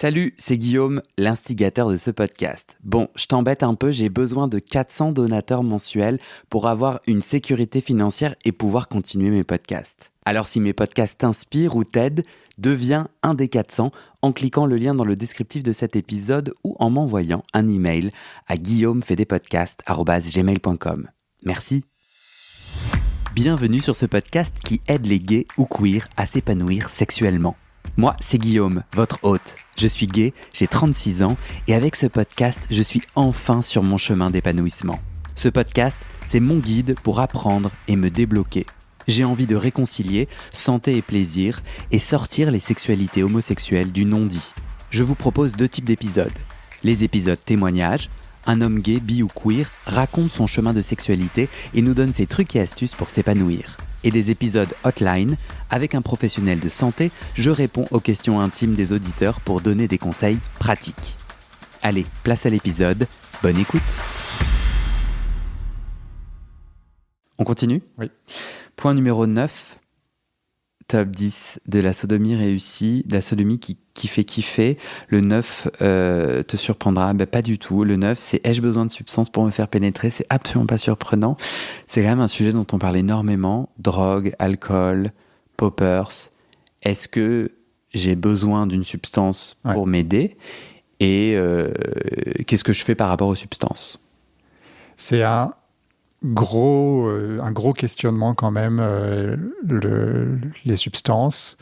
Salut, c'est Guillaume, l'instigateur de ce podcast. Bon, je t'embête un peu, j'ai besoin de 400 donateurs mensuels pour avoir une sécurité financière et pouvoir continuer mes podcasts. Alors si mes podcasts t'inspirent ou t'aident, deviens un des 400 en cliquant le lien dans le descriptif de cet épisode ou en m'envoyant un email à guillaumefedepodcast@gmail.com. Merci. Bienvenue sur ce podcast qui aide les gays ou queers à s'épanouir sexuellement. Moi, c'est Guillaume, votre hôte. Je suis gay, j'ai 36 ans et avec ce podcast, je suis enfin sur mon chemin d'épanouissement. Ce podcast, c'est mon guide pour apprendre et me débloquer. J'ai envie de réconcilier santé et plaisir et sortir les sexualités homosexuelles du non-dit. Je vous propose 2 types d'épisodes. Les épisodes témoignages. Un homme gay, bi ou queer raconte son chemin de sexualité et nous donne ses trucs et astuces pour s'épanouir. Et des épisodes hotline, avec un professionnel de santé, je réponds aux questions intimes des auditeurs pour donner des conseils pratiques. Allez, place à l'épisode, bonne écoute. On continue ? Oui. Point numéro 9, top 10 de la sodomie réussie, de la sodomie qui fait kiffer. Le 9 te surprendra, pas du tout. Le 9, c'est « ai-je besoin de substances pour me faire pénétrer ?» C'est absolument pas surprenant. C'est quand même un sujet dont on parle énormément. Drogue, alcool, poppers. Est-ce que j'ai besoin d'une substance pour m'aider ? Et qu'est-ce que je fais par rapport aux substances ? C'est un gros questionnement quand même, les substances.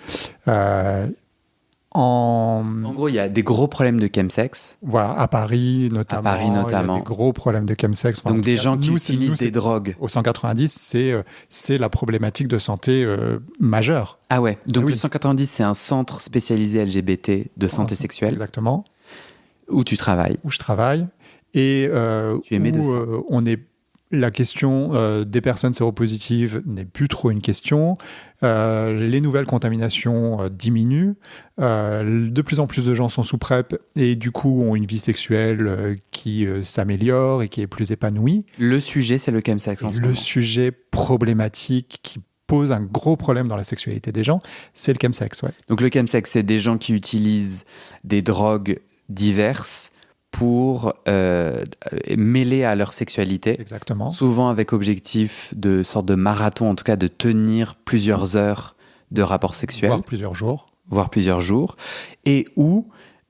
En gros, il y a des gros problèmes de chemsex. Voilà, à Paris notamment. Il y a des gros problèmes de chemsex. Donc des gens qui utilisent des drogues. Au 190, c'est la problématique de santé majeure. Ah ouais, donc le 190, c'est un centre spécialisé LGBT de santé sexuelle. Exactement. Où tu travailles. Où je travaille. Et tu es médecin. La question des personnes séropositives n'est plus trop une question. Les nouvelles contaminations diminuent. De plus en plus de gens sont sous PrEP et du coup ont une vie sexuelle qui s'améliore et qui est plus épanouie. Le sujet, c'est le chemsex en ce moment. Le sujet problématique qui pose un gros problème dans la sexualité des gens, c'est le chemsex. Ouais. Donc le chemsex, c'est des gens qui utilisent des drogues diverses pour mêler à leur sexualité. Exactement. Souvent avec objectif de sorte de marathon, en tout cas de tenir plusieurs heures de rapport sexuel. Voire plusieurs jours. Et ou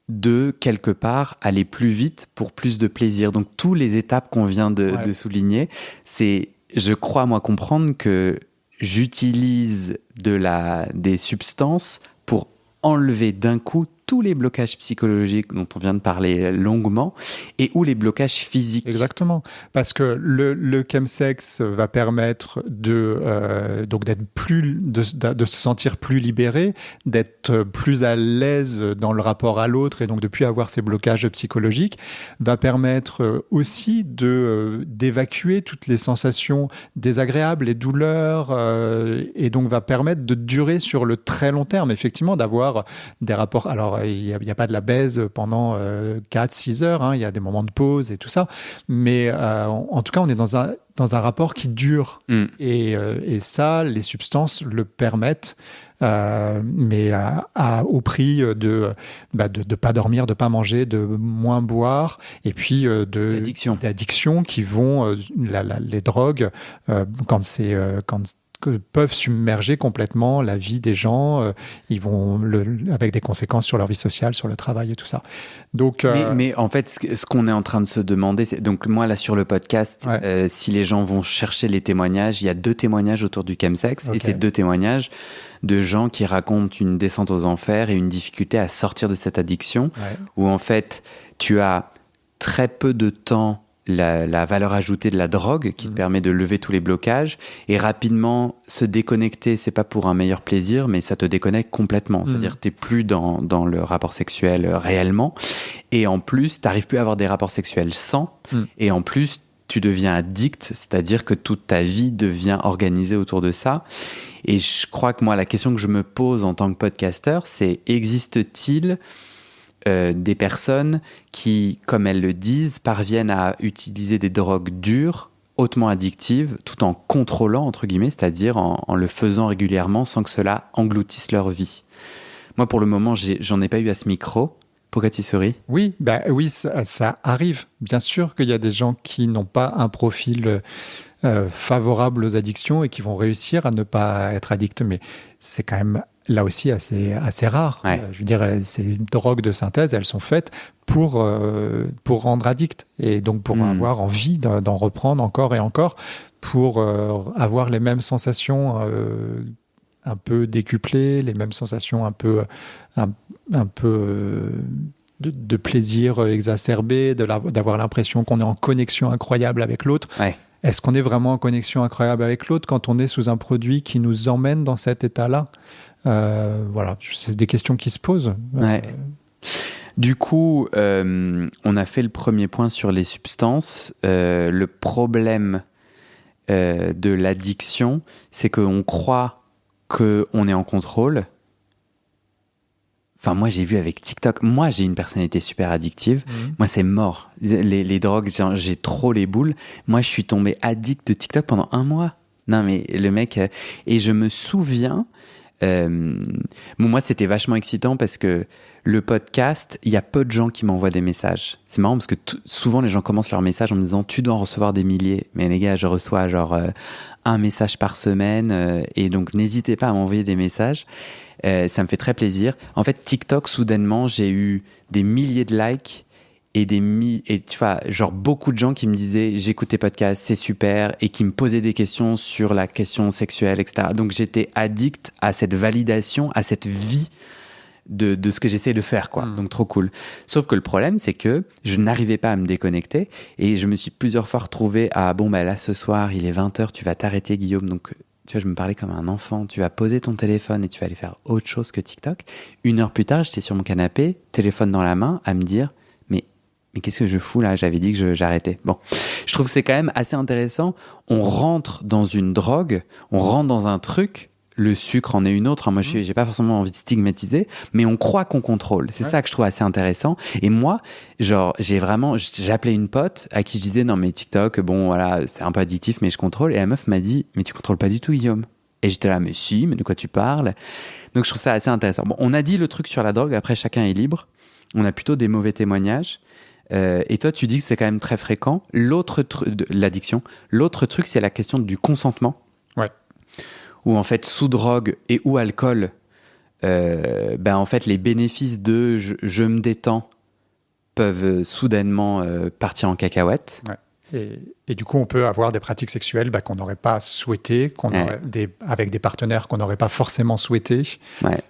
de, quelque part, aller plus vite pour plus de plaisir. Donc, toutes les étapes qu'on vient de souligner, c'est, je crois, moi, comprendre que j'utilise des substances pour enlever d'un coup tous les blocages psychologiques dont on vient de parler longuement et ou les blocages physiques. Exactement, parce que le chemsex va permettre donc d'être de se sentir plus libéré, d'être plus à l'aise dans le rapport à l'autre et donc de plus avoir ces blocages psychologiques, va permettre aussi d'évacuer toutes les sensations désagréables, les douleurs, et donc va permettre de durer sur le très long terme, effectivement, d'avoir des rapports. Alors, il n'y a pas de la baise pendant 4-6 heures, hein, il y a des moments de pause et tout ça, mais en tout cas, on est dans un rapport qui dure. Et ça, les substances le permettent, mais au prix de pas dormir, de pas manger, de moins boire, et puis d'addictions qui vont, les drogues, peuvent submerger complètement la vie des gens, ils vont avec des conséquences sur leur vie sociale, sur le travail et tout ça. Donc, mais en fait, ce qu'on est en train de se demander, c'est donc moi là sur le podcast, si les gens vont chercher les témoignages, il y a 2 témoignages autour du chemsex, et c'est 2 témoignages de gens qui racontent une descente aux enfers et une difficulté à sortir de cette addiction, où en fait tu as très peu de temps la valeur ajoutée de la drogue qui te permet de lever tous les blocages et rapidement se déconnecter, c'est pas pour un meilleur plaisir, mais ça te déconnecte complètement. C'est-à-dire que t'es plus dans le rapport sexuel réellement, et en plus t'arrives plus à avoir des rapports sexuels sans, et en plus tu deviens addict, c'est-à-dire que toute ta vie devient organisée autour de ça. Et je crois que moi, la question que je me pose en tant que podcasteur, c'est existe-t-il des personnes qui, comme elles le disent, parviennent à utiliser des drogues dures, hautement addictives, tout en contrôlant, entre guillemets, c'est-à-dire en le faisant régulièrement sans que cela engloutisse leur vie. Moi, pour le moment, j'en ai pas eu à ce micro, Pourquoi tu souris? Oui, oui, ça arrive. Bien sûr qu'il y a des gens qui n'ont pas un profil favorable aux addictions et qui vont réussir à ne pas être addicts, mais c'est quand même là aussi assez rare. Ouais. Je veux dire, ces drogues de synthèse, elles sont faites pour rendre addict et donc pour avoir envie d'en reprendre encore et encore, pour avoir les mêmes sensations un peu décuplées, les mêmes sensations un peu de plaisir exacerbé, d'avoir l'impression qu'on est en connexion incroyable avec l'autre. Ouais. Est-ce qu'on est vraiment en connexion incroyable avec l'autre quand on est sous un produit qui nous emmène dans cet état-là? Voilà, c'est des questions qui se posent. Ouais. Du coup, on a fait le premier point sur les substances. Le problème de l'addiction, c'est qu'on croit qu'on est en contrôle. Enfin, moi, j'ai vu avec TikTok. Moi, j'ai une personnalité super addictive. Moi, c'est mort. Les drogues, j'ai trop les boules. Moi, je suis tombé addict de TikTok pendant 1 mois. Non, mais le mec... Et je me souviens... moi, c'était vachement excitant parce que le podcast, il y a peu de gens qui m'envoient des messages. C'est marrant parce que souvent, les gens commencent leur message en me disant « Tu dois en recevoir des milliers. » Mais les gars, je reçois genre 1 message par semaine. Et donc, n'hésitez pas à m'envoyer des messages. Ça me fait très plaisir. En fait, TikTok, soudainement, j'ai eu des milliers de likes et tu vois, genre beaucoup de gens qui me disaient j'écoute tes podcasts, c'est super, et qui me posaient des questions sur la question sexuelle, etc. Donc j'étais addict à cette validation, à cette vie de ce que j'essayais de faire, quoi. Donc trop cool. Sauf que le problème, c'est que je n'arrivais pas à me déconnecter et je me suis plusieurs fois retrouvé à là ce soir, il est 20h, tu vas t'arrêter, Guillaume. Donc tu vois, je me parlais comme un enfant. Tu vas poser ton téléphone et tu vas aller faire autre chose que TikTok. 1 heure plus tard, j'étais sur mon canapé, téléphone dans la main, à me dire mais qu'est-ce que je fous là? J'avais dit que j'arrêtais. Bon, je trouve que c'est quand même assez intéressant. On rentre dans une drogue, on rentre dans un truc. Le sucre en est une autre. Moi, j'ai pas forcément envie de stigmatiser, mais on croit qu'on contrôle. C'est ça que je trouve assez intéressant. Et moi, genre, j'appelais une pote à qui je disais non mais TikTok, bon voilà, c'est un peu addictif, mais je contrôle. Et la meuf m'a dit mais tu contrôles pas du tout, Guillaume. Et j'étais là mais si, mais de quoi tu parles? Donc je trouve ça assez intéressant. Bon, on a dit le truc sur la drogue. Après, chacun est libre. On a plutôt des mauvais témoignages. Et toi, tu dis que c'est quand même très fréquent. L'autre truc de l'addiction. L'autre truc, c'est la question du consentement. Ouais. Où en fait, sous drogue et ou alcool, en fait, les bénéfices de je me détends peuvent soudainement partir en cacahuète. Ouais. Et du coup, on peut avoir des pratiques sexuelles qu'on n'aurait pas souhaitées, avec des partenaires qu'on n'aurait pas forcément souhaités,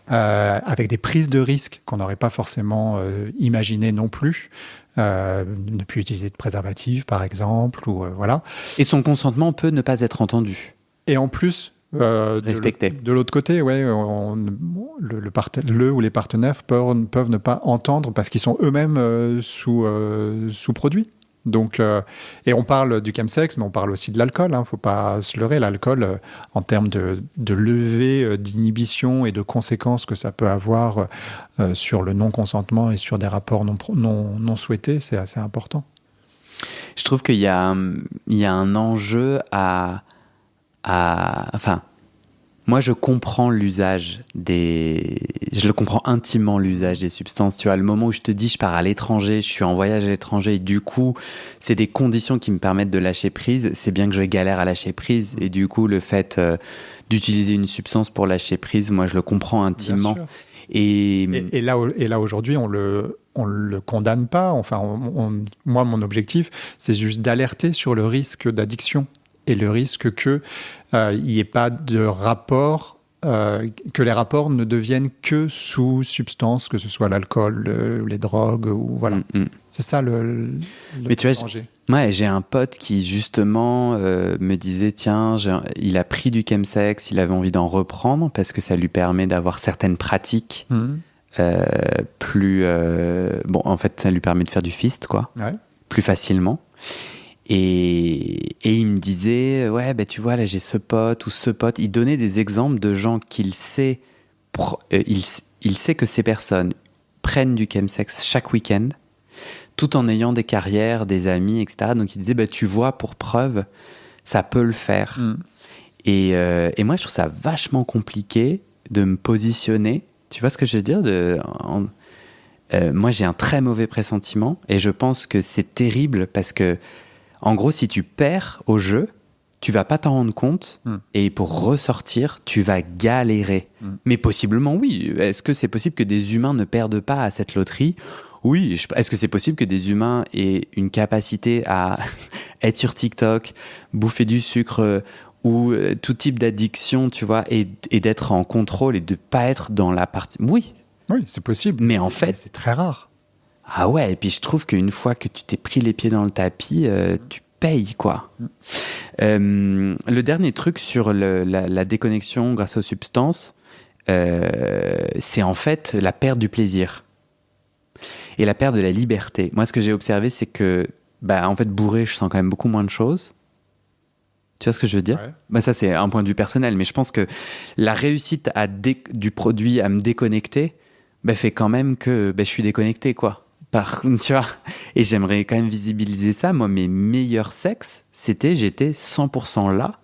avec des prises de risques qu'on n'aurait pas forcément imaginées non plus. Ne plus utiliser de préservatif, par exemple, ou voilà. Et son consentement peut ne pas être entendu. Et en plus, respecté. De l'autre côté, le ou les partenaires peuvent ne pas entendre parce qu'ils sont eux-mêmes sous produits. Donc, et on parle du chemsex, mais on parle aussi de l'alcool. Faut pas se leurrer. L'alcool, en termes de levée d'inhibition et de conséquences que ça peut avoir sur le non-consentement et sur des rapports non souhaités, c'est assez important. Je trouve qu'il y a un enjeu enfin, moi, je comprends je le comprends intimement, l'usage des substances. Tu vois, le moment où je te dis, je pars à l'étranger, je suis en voyage à l'étranger, et du coup, c'est des conditions qui me permettent de lâcher prise. C'est bien que je galère à lâcher prise. Et du coup, le fait d'utiliser une substance pour lâcher prise, moi, je le comprends intimement. Et là, aujourd'hui, on le condamne pas. Enfin, moi, mon objectif, c'est juste d'alerter sur le risque d'addiction et le risque qu'il n'y ait pas de rapport, que les rapports ne deviennent que sous substance, que ce soit l'alcool, les drogues, ou voilà. C'est ça le Mais tu vois, danger. J'ai un pote qui justement me disait tiens, il a pris du chemsex, il avait envie d'en reprendre parce que ça lui permet d'avoir certaines pratiques plus en fait ça lui permet de faire du fist quoi, plus facilement. Et il me disait tu vois là j'ai ce pote ou ce pote, il donnait des exemples de gens qu'il sait il sait que ces personnes prennent du chemsex chaque week-end tout en ayant des carrières, des amis, etc. Donc il disait tu vois, pour preuve ça peut le faire. Et moi je trouve ça vachement compliqué de me positionner, tu vois ce que je veux dire, moi, j'ai un très mauvais pressentiment et je pense que c'est terrible parce que, en gros, si tu perds au jeu, tu vas pas t'en rendre compte et pour ressortir, tu vas galérer. Mais possiblement, oui. Est-ce que c'est possible que des humains ne perdent pas à cette loterie ? Oui. Est-ce que c'est possible que des humains aient une capacité à être sur TikTok, bouffer du sucre ou tout type d'addiction, tu vois, et d'être en contrôle et de pas être dans la partie... Oui, c'est possible. Mais en fait... c'est très rare. Ah ouais, et puis je trouve qu'une fois que tu t'es pris les pieds dans le tapis, tu payes, quoi. Le dernier truc sur la déconnexion grâce aux substances, c'est en fait la perte du plaisir et la perte de la liberté. Moi, ce que j'ai observé, c'est que, en fait, bourré, je sens quand même beaucoup moins de choses. Tu vois ce que je veux dire ? Ça, c'est un point de vue personnel, mais je pense que la réussite du produit à me déconnecter fait quand même que je suis déconnecté, quoi. Tu vois ? Et j'aimerais quand même visibiliser ça. Moi, mes meilleurs sexes, j'étais 100% là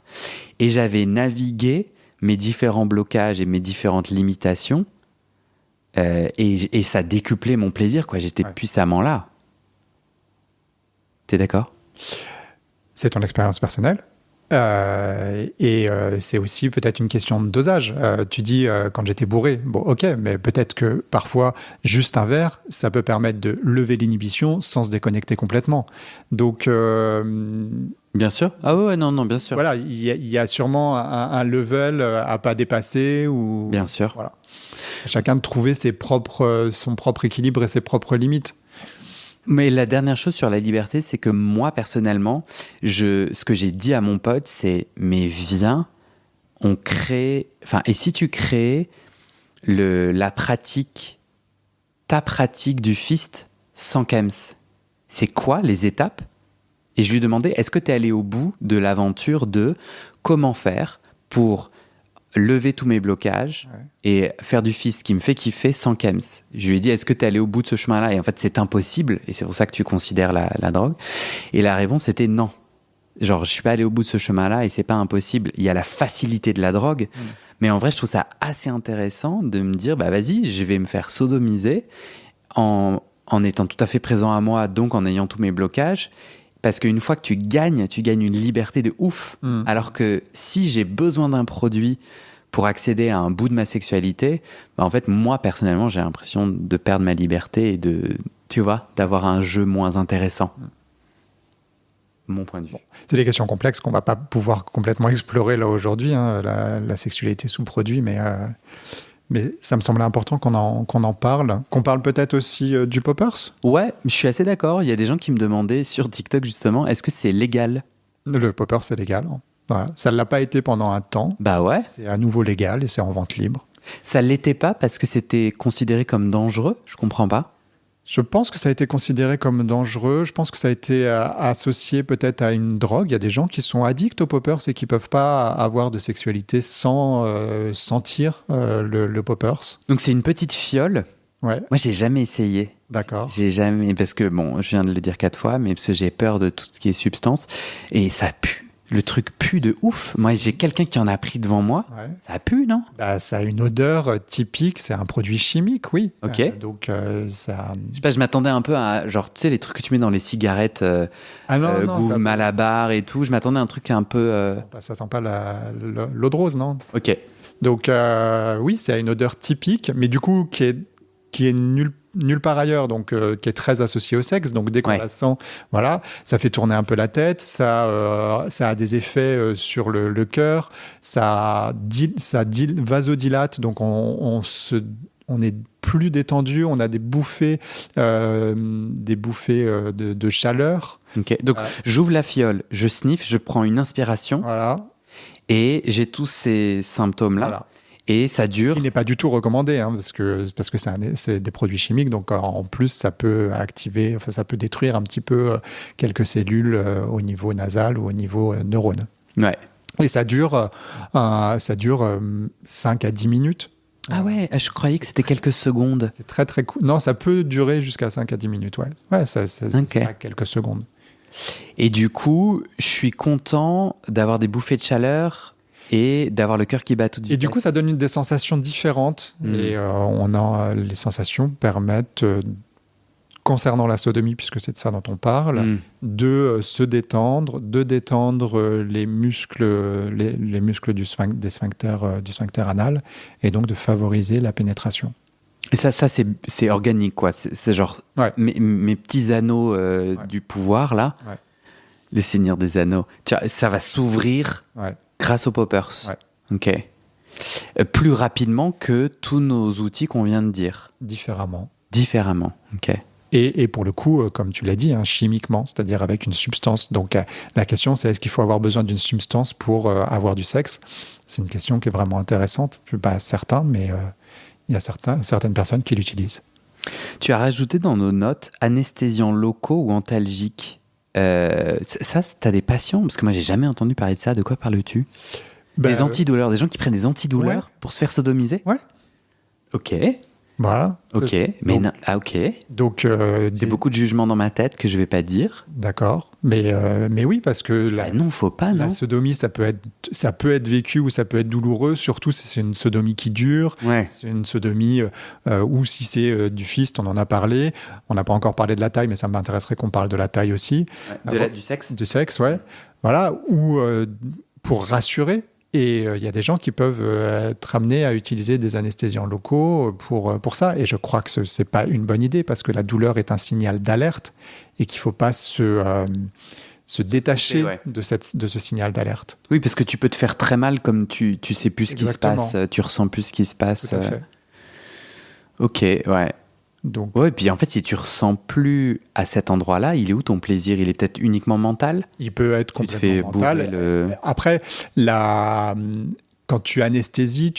et j'avais navigué mes différents blocages et mes différentes limitations et ça décuplait mon plaisir, quoi. J'étais puissamment là. T'es d'accord ? C'est ton expérience personnelle. C'est aussi peut-être une question de dosage. Tu dis quand j'étais bourré, bon ok, mais peut-être que parfois juste un verre, ça peut permettre de lever l'inhibition sans se déconnecter complètement. Donc bien sûr. Ah ouais, non, bien sûr. Voilà, il y a sûrement un level à pas dépasser ou. Bien sûr. Voilà. Chacun de trouver son propre équilibre et ses propres limites. Mais la dernière chose sur la liberté, c'est que moi, personnellement, ce que j'ai dit à mon pote, c'est « Mais viens, on crée... » Enfin, et si tu crées ta pratique du fist sans Kems, c'est quoi les étapes ? Et je lui demandais, est-ce que tu es allé au bout de l'aventure de comment faire pour lever tous mes blocages et faire du fist qui me fait kiffer sans Kems. Je lui ai dit, est-ce que tu es allé au bout de ce chemin-là ? Et en fait, c'est impossible. Et c'est pour ça que tu considères la drogue. Et la réponse était non. Genre, je suis pas allé au bout de ce chemin-là et c'est pas impossible. Il y a la facilité de la drogue. Mais en vrai, je trouve ça assez intéressant de me dire, vas-y, je vais me faire sodomiser en étant tout à fait présent à moi, donc en ayant tous mes blocages. Parce qu'une fois que tu gagnes une liberté de ouf. Alors que si j'ai besoin d'un produit pour accéder à un bout de ma sexualité, en fait, moi, personnellement, j'ai l'impression de perdre ma liberté et d'avoir un jeu moins intéressant. Mon point de vue. C'est des questions complexes qu'on ne va pas pouvoir complètement explorer là aujourd'hui, hein, la sexualité sous produit, mais ça me semblait important qu'on en parle. Qu'on parle peut-être aussi du poppers ? Ouais, je suis assez d'accord. Il y a des gens qui me demandaient sur TikTok, justement, est-ce que c'est légal ? Le popper, c'est légal. Voilà. Ça ne l'a pas été pendant un temps. Bah ouais. C'est à nouveau légal et c'est en vente libre. Ça ne l'était pas parce que c'était considéré comme dangereux ? Je comprends pas. Je pense que ça a été considéré comme dangereux. Je pense que ça a été associé peut-être à une drogue. Il y a des gens qui sont addicts aux poppers et qui ne peuvent pas avoir de sexualité sans sentir le poppers. Donc c'est une petite fiole. Ouais. Moi, j'ai jamais essayé. D'accord. J'ai jamais, parce que bon, je viens de le dire 4 fois, mais parce que j'ai peur de tout ce qui est substance et ça pue. Le truc pue de ouf. Moi, j'ai quelqu'un qui en a pris devant moi. Ouais. Ça pue, non ? Ça a une odeur typique. C'est un produit chimique, oui. Ok. Donc, ça... Je sais pas, je m'attendais un peu à, genre, tu sais, les trucs que tu mets dans les cigarettes, goût Malabar et tout. Je m'attendais à un truc un peu... Ça sent pas l'eau de rose, non ? Ok. Donc, oui, c'est une odeur typique, mais du coup, qui est nulle part ailleurs, donc qui est très associé au sexe. Donc dès qu'on la sent, voilà, ça fait tourner un peu la tête, ça a des effets sur le cœur, ça vasodilate, donc on est plus détendu, on a des bouffées de chaleur. Ok. Donc j'ouvre la fiole, je sniffe, je prends une inspiration, voilà, et j'ai tous ces symptômes-là. Voilà. Et ça dure. Ce qui n'est pas du tout recommandé, hein, parce que c'est des produits chimiques, donc en plus ça peut ça peut détruire un petit peu quelques cellules au niveau nasal ou au niveau neurone. Ouais. Et ça dure 5 à 10 minutes. Ah ouais, je croyais que c'était quelques secondes. C'est très très court. Non, ça peut durer jusqu'à 5 à 10 minutes, ouais. Ouais, c'est quelques secondes. Et du coup, je suis content d'avoir des bouffées de chaleur. et d'avoir le cœur qui bat à toute vitesse. Et du coup, ça donne des sensations différentes. Et les sensations permettent, concernant la sodomie, puisque c'est de ça dont on parle, de se détendre, de détendre les muscles, les muscles du sphincter anal, et donc de favoriser la pénétration. Et ça c'est organique, quoi. C'est genre mes petits anneaux du pouvoir, là, les seigneurs des anneaux. Tu vois, ça va s'ouvrir grâce aux poppers. Ok. Plus rapidement que tous nos outils qu'on vient de dire. Différemment, ok. Et pour le coup, comme tu l'as dit, chimiquement, c'est-à-dire avec une substance. Donc la question, c'est est-ce qu'il faut avoir besoin d'une substance pour avoir du sexe ? C'est une question qui est vraiment intéressante. Je ne suis pas certain, mais il y a certaines personnes qui l'utilisent. Tu as rajouté dans nos notes anesthésiants locaux ou antalgiques. Ça, tu as des patients ? Parce que moi, j'ai jamais entendu parler de ça. De quoi parles-tu ? Des antidouleurs, des gens qui prennent des antidouleurs pour se faire sodomiser ? Ouais. Ok. Voilà. Ok, ok. Donc, j'ai beaucoup de jugements dans ma tête que je vais pas dire. D'accord, mais oui, parce que non, faut pas. La sodomie, ça peut être vécu ou ça peut être douloureux. Surtout si c'est une sodomie qui dure. Ouais. C'est une sodomie ou si c'est du fist, on en a parlé. On n'a pas encore parlé de la taille, mais ça m'intéresserait qu'on parle de la taille aussi. Du sexe. Du sexe, ouais. Voilà, ou pour rassurer. Et il y a des gens qui peuvent être amenés à utiliser des anesthésiants locaux pour ça. Et je crois que ce n'est pas une bonne idée parce que la douleur est un signal d'alerte et qu'il ne faut pas se détacher de ce signal d'alerte. Oui, parce que tu peux te faire très mal comme tu ne sais plus ce qui se passe, tu ressens plus ce qui se passe. Tout à fait. Ok, ouais. Donc, et puis en fait, si tu ressens plus à cet endroit-là, il est où ton plaisir ? Il est peut-être uniquement mental ? Il peut être complètement mental. Après, quand tu anesthésies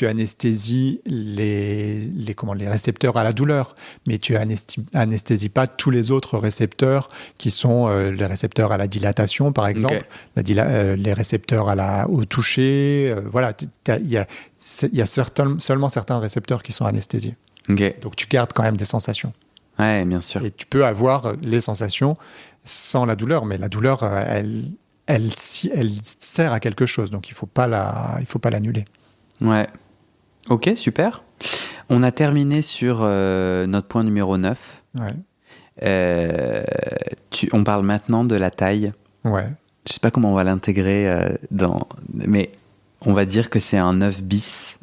les récepteurs à la douleur, mais tu anesthésies pas tous les autres récepteurs qui sont les récepteurs à la dilatation, par exemple, les récepteurs au toucher. Voilà, il y a seulement certains récepteurs qui sont anesthésiés. Okay. Donc tu gardes quand même des sensations. Ouais, bien sûr. Et tu peux avoir les sensations sans la douleur, mais la douleur, elle sert à quelque chose, donc il faut pas l'annuler. Ouais. Ok, super. On a terminé sur notre point numéro 9. Ouais. On parle maintenant de la taille. Ouais. Je sais pas comment on va l'intégrer mais on va dire que c'est un 9 bis.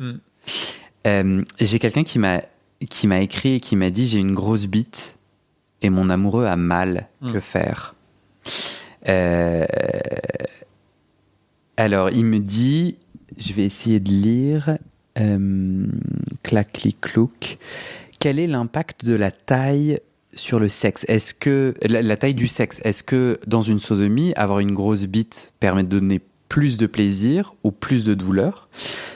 J'ai quelqu'un qui m'a écrit et qui m'a dit « J'ai une grosse bite et mon amoureux a mal. Que faire ?» Alors, il me dit, je vais essayer de lire, clac, clic, clouc. Quel est l'impact de la taille sur le sexe ? Est-ce que la taille du sexe, est-ce que dans une sodomie, avoir une grosse bite permet de donner plus de plaisir ou plus de douleur ?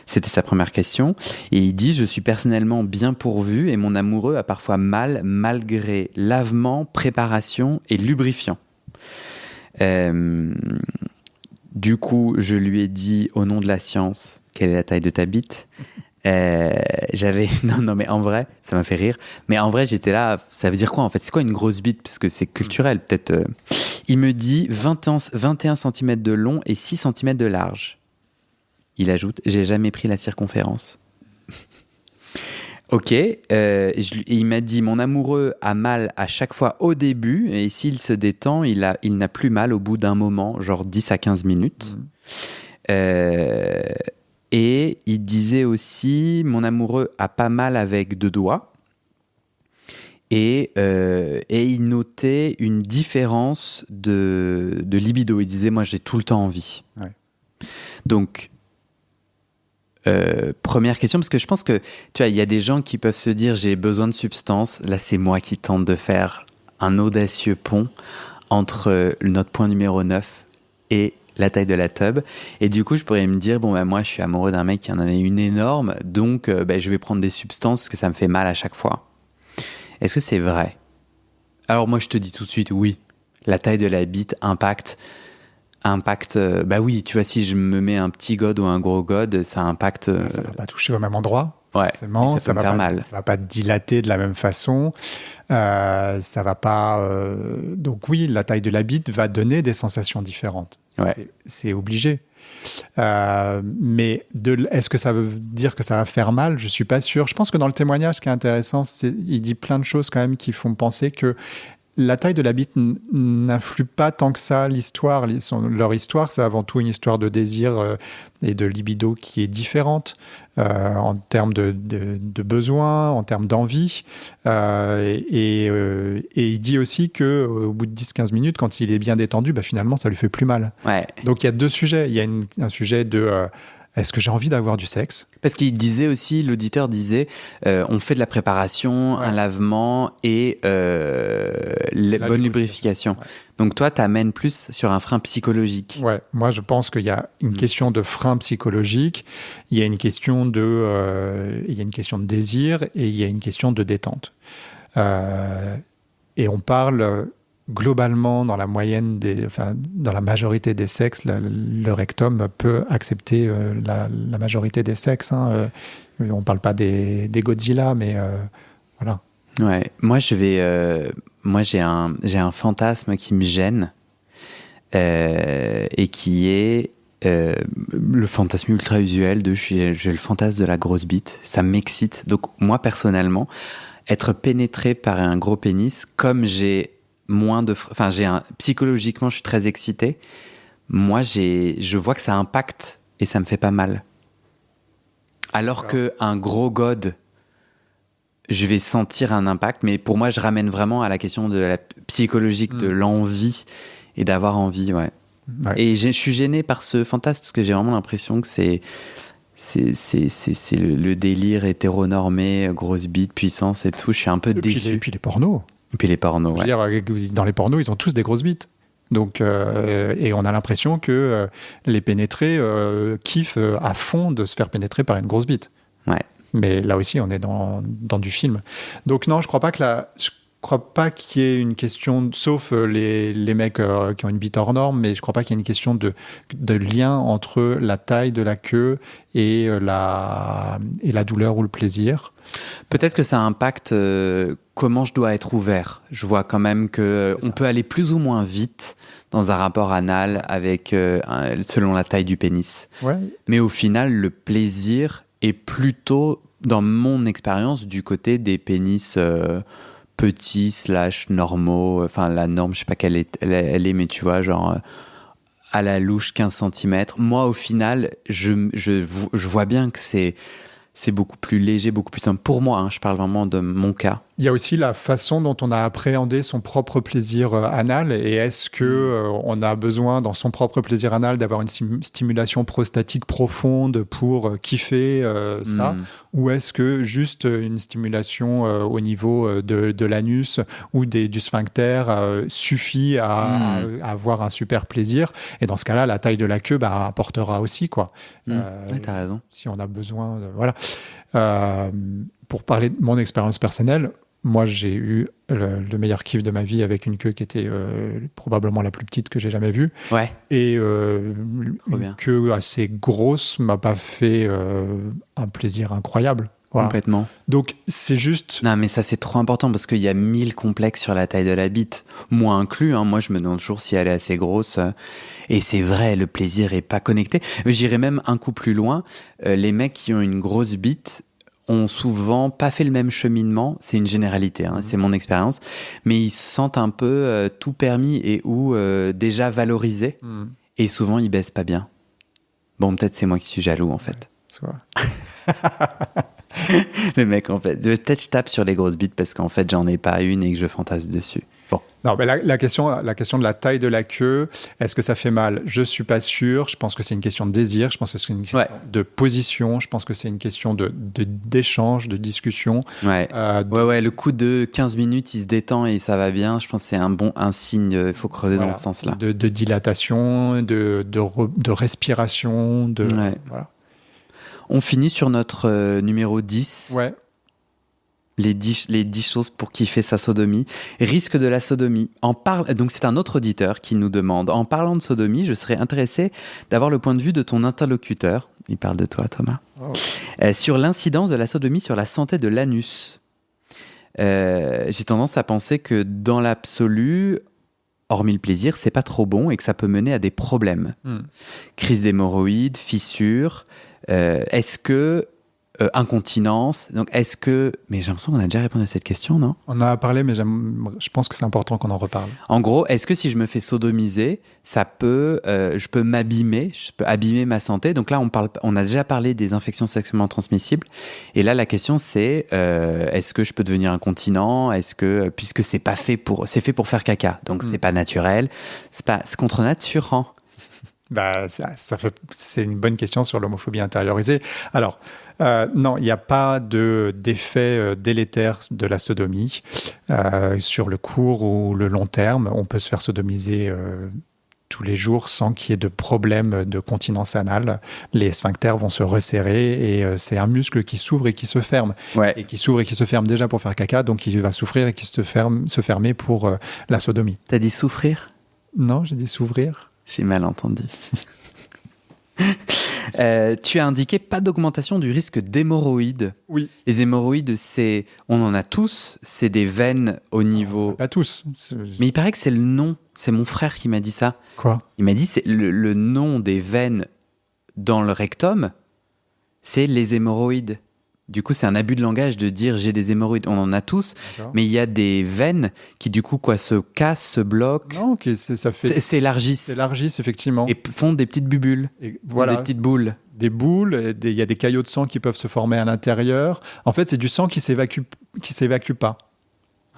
C'était sa première question. Et il dit « Je suis personnellement bien pourvu et mon amoureux a parfois mal malgré lavement, préparation et lubrifiant. » Du coup, je lui ai dit au nom de la science « Quelle est la taille de ta bite ?» Non, mais en vrai, ça m'a fait rire. Mais en vrai, j'étais là, ça veut dire quoi en fait ? C'est quoi une grosse bite ? Parce que c'est culturel, peut-être. Il me dit 21 cm de long et 6 cm de large. Il ajoute, j'ai jamais pris la circonférence. Ok, il m'a dit, mon amoureux a mal à chaque fois au début, et s'il se détend, il n'a plus mal au bout d'un moment, genre 10 à 15 minutes. Et il disait aussi, mon amoureux a pas mal avec 2 doigts. Et il notait une différence de libido. Il disait, moi j'ai tout le temps envie. Ouais. Donc, première question, parce que je pense que tu vois, il y a des gens qui peuvent se dire j'ai besoin de substance. Là, c'est moi qui tente de faire un audacieux pont entre notre point numéro 9 et la taille de la tub. Et du coup, je pourrais me dire moi, je suis amoureux d'un mec qui en a une énorme, donc je vais prendre des substances parce que ça me fait mal à chaque fois. Est-ce que c'est vrai ? Alors moi, je te dis tout de suite oui. La taille de la bite impacte, oui, tu vois, si je me mets un petit god ou un gros god, ça impacte... Ça va pas toucher au même endroit, ouais, forcément. Ça va me faire mal. Ça va pas dilater de la même façon. Ça va pas... Donc oui, la taille de la bite va donner des sensations différentes. Ouais. C'est obligé. Mais est-ce que ça veut dire que ça va faire mal? Je suis pas sûr. Je pense que dans le témoignage, ce qui est intéressant, il dit plein de choses quand même qui font penser que la taille de la bite n'influe pas tant que ça l'histoire. Leur histoire, c'est avant tout une histoire de désir et de libido qui est différente en termes de besoins, en termes d'envie. Et il dit aussi qu'au bout de 10-15 minutes, quand il est bien détendu, finalement, ça lui fait plus mal. Ouais. Donc il y a deux sujets. Il y a un sujet de... est-ce que j'ai envie d'avoir du sexe? Parce qu'il disait aussi, l'auditeur disait, on fait de la préparation, un lavement et bonne lubrification. Ouais. Donc toi, t'amènes plus sur un frein psychologique. Ouais, moi je pense qu'il y a une question de frein psychologique, il y a une question de désir et il y a une question de détente. Et on parle... globalement, dans la dans la majorité des sexes, le rectum peut accepter la majorité des sexes. Hein. On ne parle pas des Godzilla, mais voilà. Ouais, moi j'ai un fantasme qui me gêne et qui est le fantasme ultra usuel de j'ai le fantasme de la grosse bite. Ça m'excite. Donc moi personnellement, être pénétré par un gros pénis, comme psychologiquement, je suis très excité. Moi, je vois que ça impacte et ça me fait pas mal. Alors qu'un gros god, je vais sentir un impact, mais pour moi, je ramène vraiment à la question de la psychologique, de l'envie et d'avoir envie, ouais. Et je suis gêné par ce fantasme parce que j'ai vraiment l'impression que c'est le délire hétéronormé, grosse bite, puissance et tout. Je suis un peu déçu. Et puis les pornos. Et puis les pornos, ouais. Je veux dire, dans les pornos, ils ont tous des grosses bites. Donc, et on a l'impression que les pénétrés kiffent à fond de se faire pénétrer par une grosse bite. Ouais. Mais là aussi, on est dans du film. Donc non, je crois pas qu'il y ait une question, sauf les mecs qui ont une bite hors norme, mais je crois pas qu'il y ait une question de lien entre la taille de la queue et la douleur ou le plaisir. Peut-être que ça impacte comment je dois être ouvert. Je vois quand même qu'on peut aller plus ou moins vite dans un rapport anal avec, selon la taille du pénis. Ouais. Mais au final, le plaisir est plutôt, dans mon expérience, du côté des pénis petits / normaux. Enfin, la norme, je sais pas quelle elle est, mais tu vois, genre... à la louche 15 cm. Moi, au final, je vois bien que c'est beaucoup plus léger, beaucoup plus simple. Pour moi, je parle vraiment de mon cas. Il y a aussi la façon dont on a appréhendé son propre plaisir anal. Et est-ce que on a besoin, dans son propre plaisir anal, d'avoir une stimulation prostatique profonde pour kiffer ça? Ou est-ce que juste une stimulation au niveau de l'anus ou du sphincter suffit à avoir un super plaisir? Et dans ce cas-là, la taille de la queue apportera aussi, quoi. Ouais, t'as raison. Si on a besoin voilà. Pour parler de mon expérience personnelle, moi, j'ai eu le meilleur kiff de ma vie avec une queue qui était probablement la plus petite que j'ai jamais vue. Ouais. Et une queue assez grosse m'a pas fait un plaisir incroyable. Voilà. Complètement. Donc, c'est juste... Non, mais ça, c'est trop important parce qu'il y a 1000 complexes sur la taille de la bite. Moi inclus, moi, je me demande toujours si elle est assez grosse. Et c'est vrai, le plaisir est pas connecté. J'irais même un coup plus loin. Les mecs qui ont une grosse bite ont souvent pas fait le même cheminement. C'est une généralité, c'est mon expérience. Mais ils se sentent un peu tout permis et déjà valorisés. Et souvent, ils baissent pas bien. Bon, peut-être c'est moi qui suis jaloux, en fait. Le mec, en fait. Peut-être je tape sur les grosses bites parce qu'en fait, j'en ai pas une et que je fantasme dessus. Bon. Non, mais la question de la taille de la queue, est-ce que ça fait mal? Je suis pas sûr. Je pense que c'est une question de désir. Je pense que c'est une question de position. Je pense que c'est une question d'échange, de discussion. Ouais. Le coup de 15 minutes, il se détend et ça va bien. Je pense que c'est un signe. Il faut creuser dans ce sens-là. De dilatation, de respiration. Voilà. On finit sur notre numéro 10. Ouais. Les 10 choses pour kiffer sa sodomie. Risque de la sodomie. Donc c'est un autre auditeur qui nous demande, en parlant de sodomie, je serais intéressé d'avoir le point de vue de ton interlocuteur, il parle de toi Thomas, sur l'incidence de la sodomie sur la santé de l'anus. J'ai tendance à penser que dans l'absolu, hormis le plaisir, c'est pas trop bon et que ça peut mener à des problèmes. Crise d'hémorroïdes, fissures, est-ce que incontinence, donc est-ce que... Mais j'ai l'impression qu'on a déjà répondu à cette question, non ? On en a parlé, mais je pense que c'est important qu'on en reparle. En gros, est-ce que si je me fais sodomiser, je peux m'abîmer, je peux abîmer ma santé ? Donc là, on a déjà parlé des infections sexuellement transmissibles. Et là, la question, c'est est-ce que je peux devenir incontinent ? Puisque c'est fait pour faire caca, donc c'est pas naturel, c'est contre nature, hein. C'est une bonne question sur l'homophobie intériorisée. Alors, non, il n'y a pas d'effet délétère de la sodomie sur le court ou le long terme. On peut se faire sodomiser tous les jours sans qu'il y ait de problème de continence anale. Les sphincters vont se resserrer et c'est un muscle qui s'ouvre et qui se ferme. Ouais. Et qui s'ouvre et qui se ferme déjà pour faire caca, donc il va souffrir et qui se fermer pour la sodomie. T'as dit souffrir ? Non, j'ai dit s'ouvrir. J'ai mal entendu. Tu as indiqué pas d'augmentation du risque d'hémorroïdes. Oui. Les hémorroïdes, on en a tous, c'est des veines au niveau... Pas tous. Mais il paraît que c'est le nom, c'est mon frère qui m'a dit ça. Quoi ? Il m'a dit c'est le nom des veines dans le rectum, c'est les hémorroïdes. Du coup, c'est un abus de langage de dire j'ai des hémorroïdes. On en a tous, mais il y a des veines qui, du coup, se cassent, se bloquent. Non, s'élargissent. S'élargissent, effectivement. Et font des petites bubules. Et voilà. Des petites boules. Des boules, il y a des caillots de sang qui peuvent se former à l'intérieur. En fait, c'est du sang qui s'évacue pas.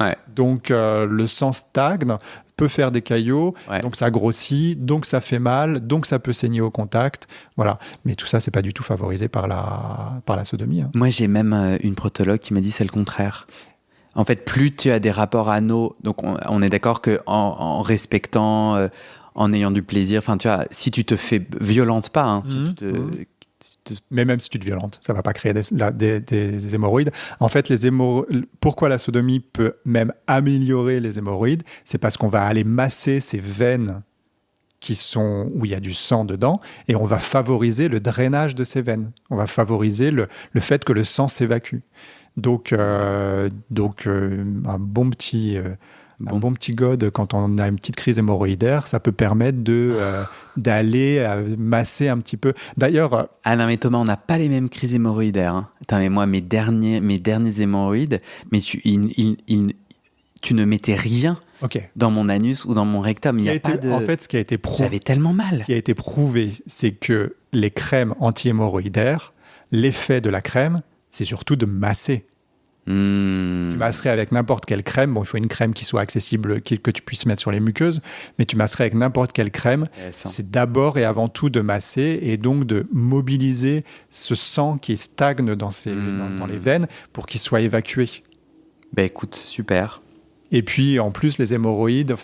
Ouais. Donc, le sang stagne, peut faire des caillots, donc ça grossit, donc ça fait mal, donc ça peut saigner au contact. Voilà. Mais tout ça, c'est pas du tout favorisé par la sodomie. Hein. Moi, j'ai même une proctologue qui m'a dit c'est le contraire. En fait, plus tu as des rapports anaux, donc on est d'accord qu'en respectant, en ayant du plaisir, enfin, tu vois, si tu te fais violente pas, hein, si tu te... Mais même si tu te violentes, ça ne va pas créer des hémorroïdes. En fait, pourquoi la sodomie peut même améliorer les hémorroïdes ? C'est parce qu'on va aller masser ces veines où il y a du sang dedans, et on va favoriser le drainage de ces veines. On va favoriser le fait que le sang s'évacue. Donc un bon petit gode, quand on a une petite crise hémorroïdaire, ça peut permettre d'aller masser un petit peu. D'ailleurs... Ah non, mais Thomas, on n'a pas les mêmes crises hémorroïdaires. Hein. Attends, mais moi, mes derniers hémorroïdes, mais tu ne mettais rien dans mon anus ou dans mon rectum. En fait, ce qui a été prouvé... J'avais tellement mal. Ce qui a été prouvé, c'est que les crèmes anti-hémorroïdaires, l'effet de la crème, c'est surtout de masser. Tu masserais avec n'importe quelle crème. Bon, il faut une crème qui soit accessible, que tu puisses mettre sur les muqueuses, mais tu masserais avec n'importe quelle crème. C'est d'abord et avant tout de masser et donc de mobiliser ce sang qui stagne dans les veines pour qu'il soit évacué. Ben écoute, super. Et puis, en plus, les hémorroïdes,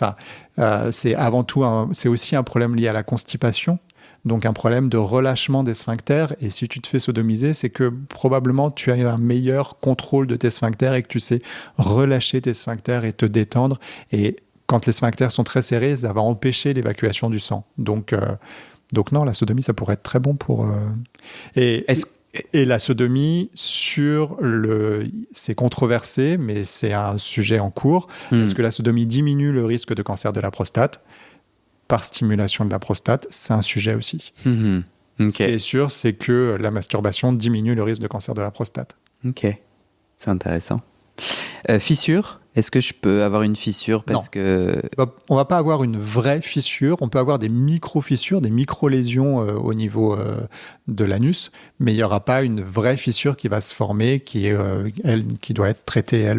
c'est aussi un problème lié à la constipation. Donc un problème de relâchement des sphincters. Et si tu te fais sodomiser, c'est que probablement tu as un meilleur contrôle de tes sphincters et que tu sais relâcher tes sphincters et te détendre. Et quand les sphincters sont très serrés, ça va empêcher l'évacuation du sang. Donc non, la sodomie, ça pourrait être très bon pour... Et la sodomie, c'est controversé, mais c'est un sujet en cours. Est-ce que la sodomie diminue le risque de cancer de la prostate ? Par stimulation de la prostate, c'est un sujet aussi. Okay. Ce qui est sûr, c'est que la masturbation diminue le risque de cancer de la prostate. Ok, c'est intéressant. Fissure, est-ce que je peux avoir une fissure parce que... On va pas avoir une vraie fissure, on peut avoir des micro-fissures, des micro-lésions au niveau de l'anus, mais il n'y aura pas une vraie fissure qui va se former, qui doit être traitée,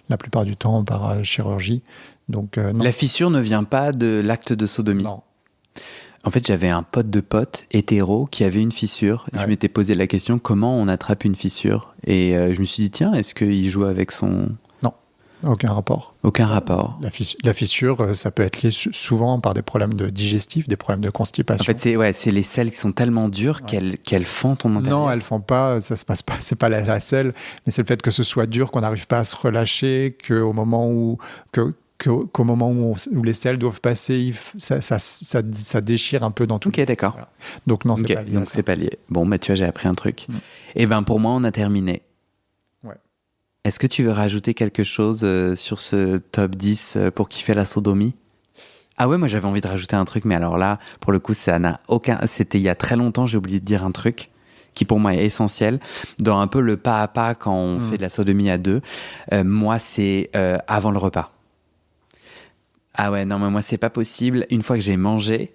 la plupart du temps, par chirurgie. Donc, non. La fissure ne vient pas de l'acte de sodomie. Non. En fait, j'avais un pote hétéro qui avait une fissure. Ouais. Je m'étais posé la question comment on attrape une fissure. Et je me suis dit tiens, est-ce qu'il joue avec son... Non, aucun rapport. Aucun rapport. La fissure, ça peut être lié souvent par des problèmes digestifs, des problèmes de constipation. En fait, c'est les selles qui sont tellement dures qu'elles fendent ton intérieur. Non, elles font pas, ça se passe pas. C'est pas la selle, mais c'est le fait que ce soit dur, qu'on n'arrive pas à se relâcher, qu'au moment où les selles doivent passer, ça déchire un peu dans tout. Ok, d'accord. Voilà. Donc non, c'est pas lié. Donc c'est pas lié. Bon, tu vois, j'ai appris un truc. Et ben pour moi, on a terminé. Ouais. Est-ce que tu veux rajouter quelque chose sur ce top 10 pour kiffer la sodomie ? Ah ouais, moi j'avais envie de rajouter un truc, mais alors là, pour le coup, ça n'a aucun... C'était il y a très longtemps, j'ai oublié de dire un truc qui pour moi est essentiel. Dans un peu le pas à pas quand on fait de la sodomie à deux, moi c'est avant le repas. Ah ouais, non, mais moi c'est pas possible. Une fois que j'ai mangé,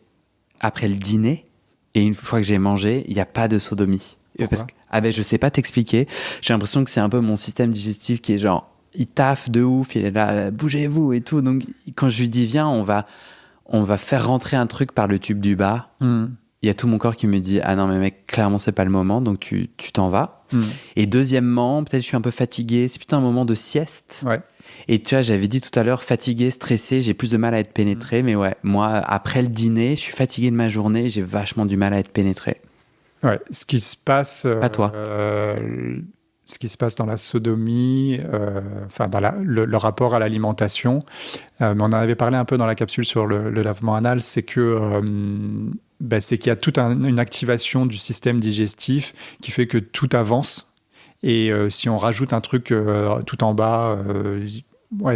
après le dîner, et une fois que j'ai mangé, il n'y a pas de sodomie. Parce que, je sais pas t'expliquer. J'ai l'impression que c'est un peu mon système digestif qui est genre, il taffe de ouf, il est là, bougez-vous et tout. Donc quand je lui dis viens, on va faire rentrer un truc par le tube du bas. Il y a tout mon corps qui me dit ah non mais mec, clairement c'est pas le moment, donc tu t'en vas. Et deuxièmement, peut-être je suis un peu fatigué, c'est plutôt un moment de sieste. Ouais. Et tu vois, j'avais dit tout à l'heure, fatigué, stressé, j'ai plus de mal à être pénétré. Mais ouais, moi, après le dîner, je suis fatigué de ma journée, j'ai vachement du mal à être pénétré. Ouais, ce qui se passe... Pas toi. Ce qui se passe dans la sodomie, dans le rapport à l'alimentation, mais on en avait parlé un peu dans la capsule sur le lavement anal, c'est que... c'est qu'il y a toute une activation du système digestif qui fait que tout avance. Et si on rajoute un truc tout en bas,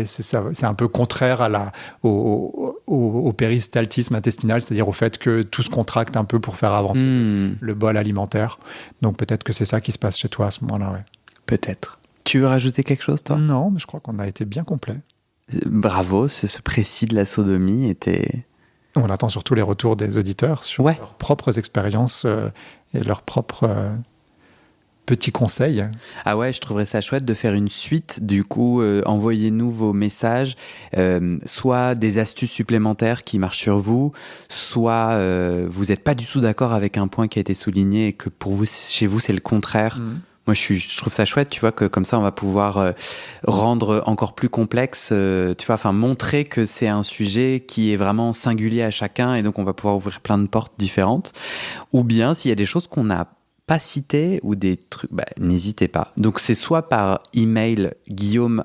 c'est un peu contraire au péristaltisme intestinal, c'est-à-dire au fait que tout se contracte un peu pour faire avancer le bol alimentaire. Donc peut-être que c'est ça qui se passe chez toi à ce moment-là. Ouais. Peut-être. Tu veux rajouter quelque chose, toi ? Non, mais je crois qu'on a été bien complet. Bravo, ce précis de la sodomie était... On attend surtout les retours des auditeurs sur leurs propres expériences et leurs propres petits conseils. Ah ouais, je trouverais ça chouette de faire une suite. Du coup, envoyez-nous vos messages, soit des astuces supplémentaires qui marchent sur vous, soit vous n'êtes pas du tout d'accord avec un point qui a été souligné et que pour vous, chez vous, c'est le contraire. Moi, je trouve ça chouette, tu vois, que comme ça, on va pouvoir rendre encore plus complexe, tu vois, enfin, montrer que c'est un sujet qui est vraiment singulier à chacun et donc on va pouvoir ouvrir plein de portes différentes. Ou bien, s'il y a des choses qu'on n'a pas citer ou des trucs, n'hésitez pas. Donc c'est soit par email Guillaume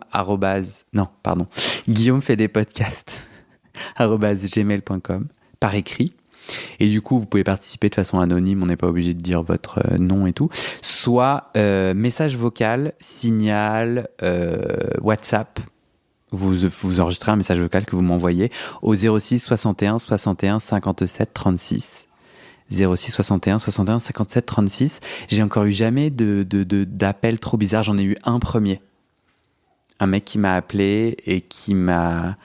fait des podcasts @gmail.com par écrit. Et du coup, vous pouvez participer de façon anonyme, on n'est pas obligé de dire votre nom et tout. Soit message vocal, signal, WhatsApp. Vous enregistrez un message vocal que vous m'envoyez au 06 61 61 57 36. 06 61 61 57 36. J'ai encore eu jamais d'appel trop bizarre. J'en ai eu un premier. Un mec qui m'a appelé et qui m'a...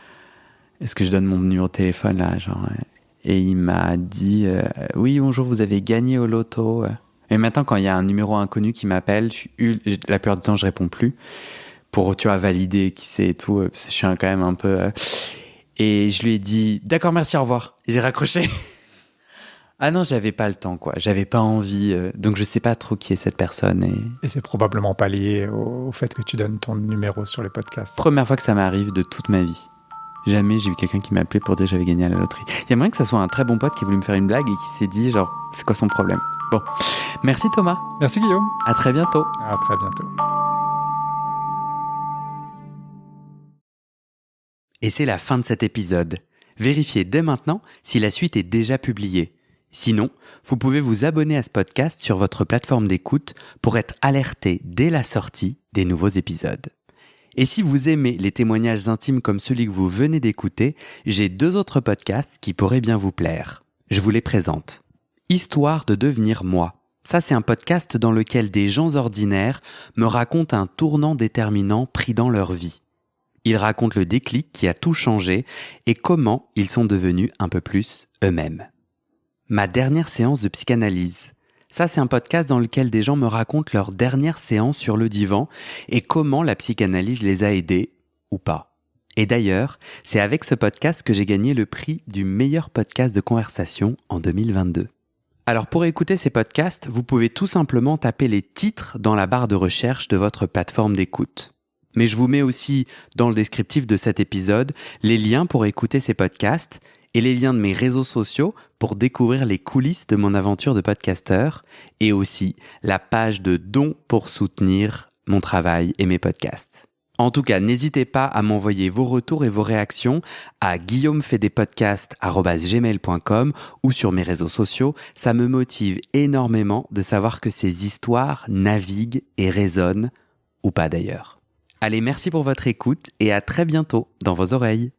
Est-ce que je donne mon numéro de téléphone là genre, et il m'a dit oui, bonjour, vous avez gagné au loto. Et maintenant, quand il y a un numéro inconnu qui m'appelle, la plupart du temps, je réponds plus pour, tu vois, valider qui c'est et tout. Parce que je suis quand même un peu... Et je lui ai dit d'accord, merci, au revoir. J'ai raccroché. Ah non, j'avais pas le temps, quoi. J'avais pas envie. Donc, je sais pas trop qui est cette personne. Et c'est probablement pas lié au fait que tu donnes ton numéro sur les podcasts. Première fois que ça m'arrive de toute ma vie. Jamais j'ai eu quelqu'un qui m'a appelé pour dire que j'avais gagné à la loterie. Il y a moyen que ça soit un très bon pote qui a voulu me faire une blague et qui s'est dit, genre, c'est quoi son problème ? Bon. Merci Thomas. Merci Guillaume. À très bientôt. À très bientôt. Et c'est la fin de cet épisode. Vérifiez dès maintenant si la suite est déjà publiée. Sinon, vous pouvez vous abonner à ce podcast sur votre plateforme d'écoute pour être alerté dès la sortie des nouveaux épisodes. Et si vous aimez les témoignages intimes comme celui que vous venez d'écouter, j'ai 2 autres podcasts qui pourraient bien vous plaire. Je vous les présente. Histoire de devenir moi. Ça, c'est un podcast dans lequel des gens ordinaires me racontent un tournant déterminant pris dans leur vie. Ils racontent le déclic qui a tout changé et comment ils sont devenus un peu plus eux-mêmes. Ma dernière séance de psychanalyse. Ça, c'est un podcast dans lequel des gens me racontent leur dernière séance sur le divan et comment la psychanalyse les a aidés, ou pas. Et d'ailleurs, c'est avec ce podcast que j'ai gagné le prix du meilleur podcast de conversation en 2022. Alors pour écouter ces podcasts, vous pouvez tout simplement taper les titres dans la barre de recherche de votre plateforme d'écoute. Mais je vous mets aussi dans le descriptif de cet épisode les liens pour écouter ces podcasts et les liens de mes réseaux sociaux pour découvrir les coulisses de mon aventure de podcasteur et aussi la page de dons pour soutenir mon travail et mes podcasts. En tout cas, n'hésitez pas à m'envoyer vos retours et vos réactions à guillaumefaidespodcasts@gmail.com ou sur mes réseaux sociaux. Ça me motive énormément de savoir que ces histoires naviguent et résonnent, ou pas d'ailleurs. Allez, merci pour votre écoute et à très bientôt dans vos oreilles.